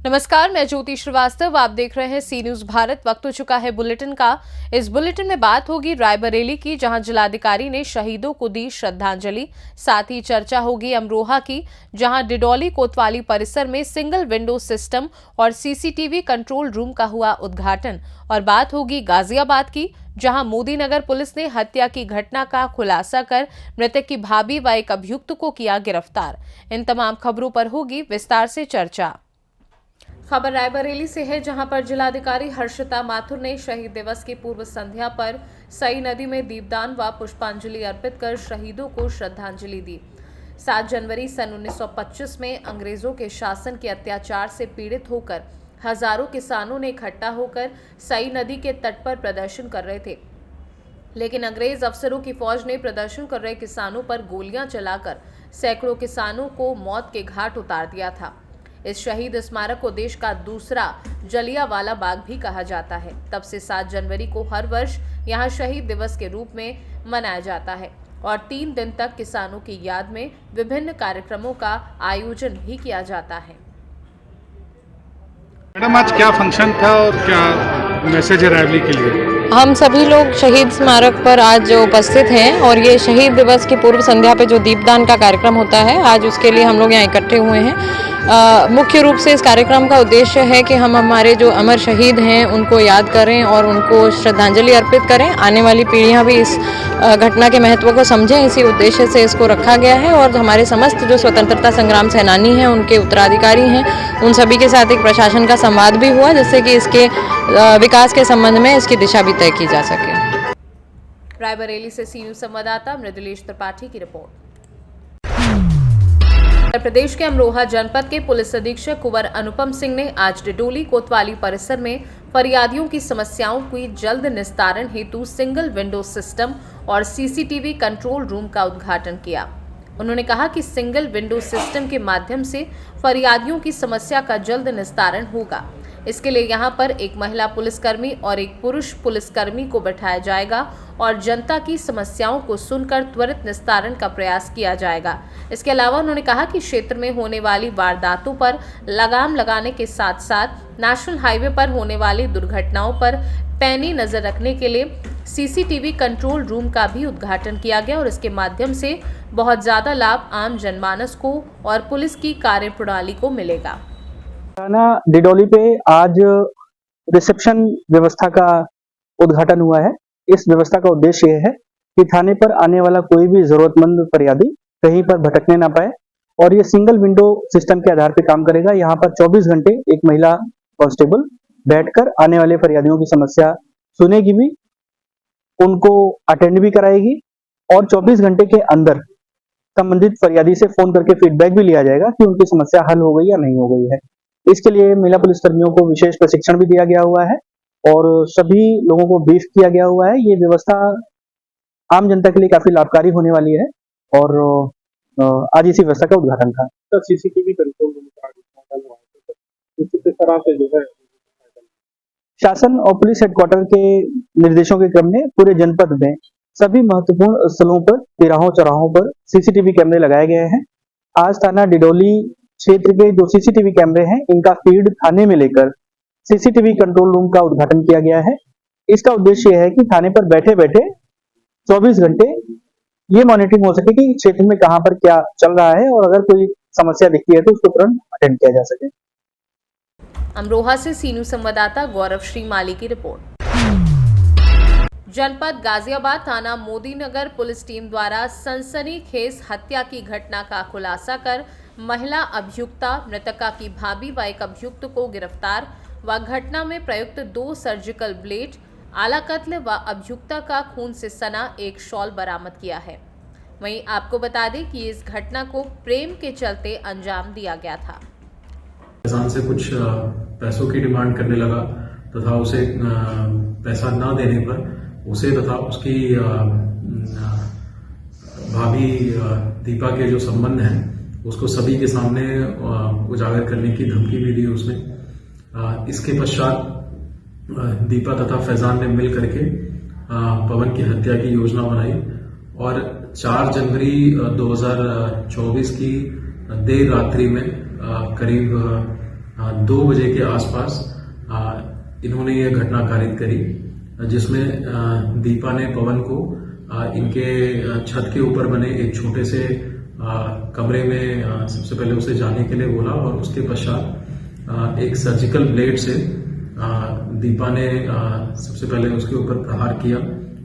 नमस्कार, मैं ज्योति श्रीवास्तव। आप देख रहे हैं सी न्यूज भारत। वक्त हो चुका है बुलेटिन का। इस बुलेटिन में बात होगी रायबरेली की, जहां जिलाधिकारी ने शहीदों को दी श्रद्धांजलि। साथ ही चर्चा होगी अमरोहा की, जहां डिडौली कोतवाली परिसर में सिंगल विंडो सिस्टम और सीसीटीवी कंट्रोल रूम का हुआ उद्घाटन। और बात होगी गाजियाबाद की, जहां मोदी नगर पुलिस ने हत्या की घटना का खुलासा कर मृतक की भाभी व एक अभियुक्त को किया गिरफ्तार। इन तमाम खबरों पर होगी विस्तार से चर्चा। खबर रायबरेली से है, जहां पर जिलाधिकारी हर्षिता माथुर ने शहीद दिवस की पूर्व संध्या पर सई नदी में दीपदान व पुष्पांजलि अर्पित कर शहीदों को श्रद्धांजलि दी। 7 जनवरी सन 1925 में अंग्रेजों के शासन के अत्याचार से पीड़ित होकर हजारों किसानों ने इकट्ठा होकर सई नदी के तट पर प्रदर्शन कर रहे थे, लेकिन अंग्रेज अफसरों की फौज ने प्रदर्शन कर रहे किसानों पर गोलियां चलाकर सैकड़ों किसानों को मौत के घाट उतार दिया था। इस शहीद स्मारक को देश का दूसरा जलियांवाला बाग भी कहा जाता है। तब से 7 जनवरी को हर वर्ष यहां शहीद दिवस के रूप में मनाया जाता है और 3 दिन तक किसानों की याद में विभिन्न कार्यक्रमों का आयोजन भी किया जाता है। मैडम, आज क्या फंक्शन था और क्या मैसेज है रायबरेली के लिए? हम सभी लोग शहीद स्मारक पर आज उपस्थित हैं और ये शहीद दिवस की पूर्व संध्या पे जो दीपदान का कार्यक्रम होता है, आज उसके लिए हम लोग यहाँ इकट्ठे हुए हैं। मुख्य रूप से इस कार्यक्रम का उद्देश्य है कि हम हमारे जो अमर शहीद हैं उनको याद करें और उनको श्रद्धांजलि अर्पित करें। आने वाली पीढ़ियाँ भी इस घटना के महत्व को समझें, इसी उद्देश्य से इसको रखा गया है। और हमारे समस्त जो स्वतंत्रता संग्राम सेनानी हैं, उनके उत्तराधिकारी हैं, उन सभी के साथ एक प्रशासन का संवाद भी हुआ, जिससे कि इसके विकास के संबंध में इसकी दिशा भी तय की जा सके। रायबरेली से सी न्यूज संवाददाता मृदुलेश त्रिपाठी की रिपोर्ट। उत्तर प्रदेश के अमरोहा जनपद के पुलिस अधीक्षक कुंवर अनुपम सिंह ने आज डिडौली कोतवाली परिसर में फरियादियों की समस्याओं की जल्द निस्तारण हेतु सिंगल विंडो सिस्टम और सीसीटीवी कंट्रोल रूम का उद्घाटन किया। उन्होंने कहा कि सिंगल विंडो सिस्टम के माध्यम से फरियादियों की समस्या का जल्द निस्तारण होगा। इसके लिए यहां पर एक महिला पुलिसकर्मी और एक पुरुष पुलिसकर्मी को बैठाया जाएगा और जनता की समस्याओं को सुनकर त्वरित निस्तारण का प्रयास किया जाएगा। इसके अलावा उन्होंने कहा कि क्षेत्र में होने वाली वारदातों पर लगाम लगाने के साथ साथ नेशनल हाईवे पर होने वाली दुर्घटनाओं पर पैनी नजर रखने के लिए सीसीटीवी कंट्रोल रूम का भी उद्घाटन किया गया और इसके माध्यम से बहुत ज्यादा लाभ आम जनमानस को और पुलिस की कार्यप्रणाली को मिलेगा। थाना डिडौली पे आज रिसेप्शन व्यवस्था का उद्घाटन हुआ है। इस व्यवस्था का उद्देश्य यह है कि थाने पर आने वाला कोई भी जरूरतमंद फरियादी कहीं पर भटकने ना पाए और ये सिंगल विंडो सिस्टम के आधार पर काम करेगा। यहाँ पर 24 घंटे एक महिला कांस्टेबल बैठकर आने वाले फरियादियों की समस्या सुनेगी भी, उनको अटेंड भी कराएगी और 24 घंटे के अंदर संबंधित फरियादी से फोन करके फीडबैक भी लिया जाएगा कि उनकी समस्या हल हो गई या नहीं हो गई है। इसके लिए महिला पुलिसकर्मियों को विशेष प्रशिक्षण भी दिया गया हुआ है और सभी लोगों को ब्रीफ किया गया हुआ है। ये व्यवस्था आम जनता के लिए काफी लाभकारी होने वाली है और आज इसी व्यवस्था का उद्घाटन था। तो सीसीटीवी कंट्रोल रूम तरह से जो है शासन और पुलिस हेडक्वार्टर के निर्देशों के क्रम में पूरे जनपद में सभी महत्वपूर्ण स्थलों पर, तिराहों चौराहों पर सीसीटीवी कैमरे लगाए गए हैं। आज थाना डिडौली क्षेत्र के जो सीसीटीवी कैमरे हैं, इनका फीड थाने में लेकर सीसीटीवी कंट्रोल रूम का उद्घाटन किया गया है। इसका उद्देश्य है कि थाने पर बैठे बैठे 24 घंटे ये मॉनिटरिंग हो सके कि क्षेत्र में कहां पर क्या चल रहा है और अगर कोई समस्या दिखती है तो उसको तुरंत अटेंड किया जा सके। अमरोहा से सी न्यूज संवाददाता गौरव श्रीमाली की रिपोर्ट। जनपद गाजियाबाद थाना मोदी नगर पुलिस टीम द्वारा सनसनीखेज हत्या की घटना का खुलासा कर महिला अभियुक्ता, मृतका की भाभी व एक अभियुक्त को गिरफ्तार व घटना में प्रयुक्त 2 सर्जिकल ब्लेड, आला कत्ल व अभियुक्ता का खून से सना एक शॉल बरामद किया है। वहीं आपको बता दें कि इस घटना को प्रेम के चलते अंजाम दिया गया था। किसान से कुछ पैसों की डिमांड करने लगा तथा उसे पैसा न देने पर उसे तथा उसकी भाभी दीपा के जो संबंध हैं उसको सभी के सामने उजागर करने की धमकी भी दी उसने। इसके पश्चात दीपा तथा फैजान ने मिल करके पवन की हत्या की योजना बनाई और 4 जनवरी 2024 की देर रात्रि में करीब 2 बजे के आसपास इन्होंने ये घटना कारित करी, जिसमें दीपा ने पवन को इनके छत के ऊपर बने एक छोटे से कमरे में सबसे पहले उसे जाने के लिए बोला और उसके पश्चात एक सर्जिकल ब्लेड से दीपा ने सबसे पहले उसके ऊपर प्रहार किया,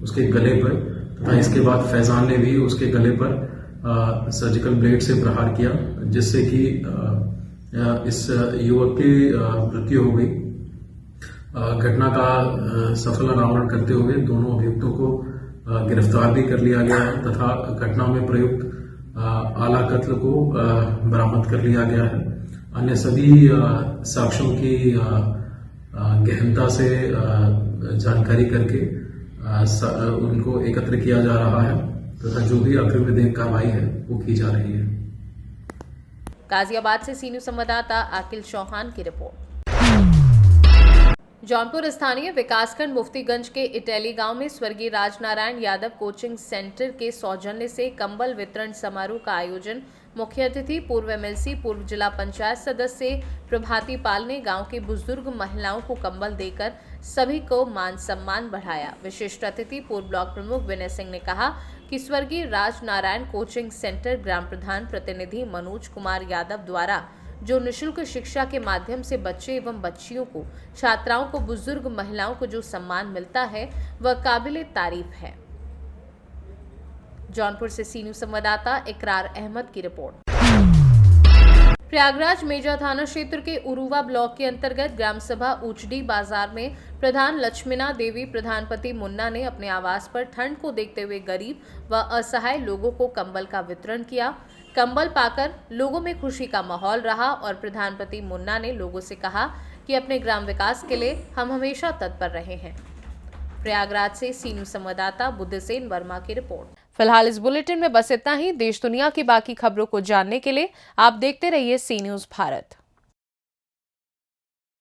उसके गले पर, तथा इसके बाद फैजान ने भी उसके गले पर सर्जिकल ब्लेड से प्रहार किया, जिससे कि इस युवक की मृत्यु हो गई। घटना का सफल अनावरण करते हुए दोनों अभियुक्तों को गिरफ्तार भी कर लिया गया है तथा घटना में प्रयुक्त आला कत्ल को बरामद कर लिया गया है। अन्य सभी साक्ष्यों की गहनता से जानकारी करके उनको एकत्र किया जा रहा है तथा जो भी अग्रिम विधिक कार्रवाई है वो की जा रही है। गाजियाबाद से सी न्यूज संवाददाता अखिल चौहान की रिपोर्ट। जौनपुर स्थानीय विकासखंड मुफ्तीगंज के इटैली गांव में स्वर्गीय राजनारायण यादव कोचिंग सेंटर के सौजन्य से कंबल वितरण समारोह का आयोजन मुख्य अतिथि पूर्व एमएलसी पूर्व जिला पंचायत सदस्य प्रभाती पाल ने गांव की बुजुर्ग महिलाओं को कंबल देकर सभी को मान सम्मान बढ़ाया। विशिष्ट अतिथि पूर्व ब्लॉक प्रमुख विनय सिंह ने कहा कि स्वर्गीय राजनारायण कोचिंग सेंटर ग्राम प्रधान प्रतिनिधि मनोज कुमार यादव द्वारा जो निःशुल्क शिक्षा के माध्यम से बच्चे एवं बच्चियों को, छात्राओं को, बुजुर्ग महिलाओं को जो सम्मान मिलता है वह काबिले तारीफ है। जौनपुर से सी न्यूज संवाददाता इकरार अहमद की रिपोर्ट। प्रयागराज मेजा थाना क्षेत्र के उरुवा ब्लॉक के अंतर्गत ग्राम सभा ऊचडी बाजार में प्रधान लक्ष्मीना देवी प्रधानपति मुन्ना ने अपने आवास पर ठंड को देखते हुए गरीब व असहाय लोगों को कंबल का वितरण किया। कंबल पाकर लोगों में खुशी का माहौल रहा और प्रधानपति मुन्ना ने लोगों से कहा कि अपने ग्राम विकास के लिए हम हमेशा तत्पर रहे हैं। प्रयागराज से सी न्यूज संवाददाता बुद्धसेन वर्मा की रिपोर्ट। फिलहाल इस बुलेटिन में बस इतना ही। देश दुनिया की बाकी खबरों को जानने के लिए आप देखते रहिए सी न्यूज भारत।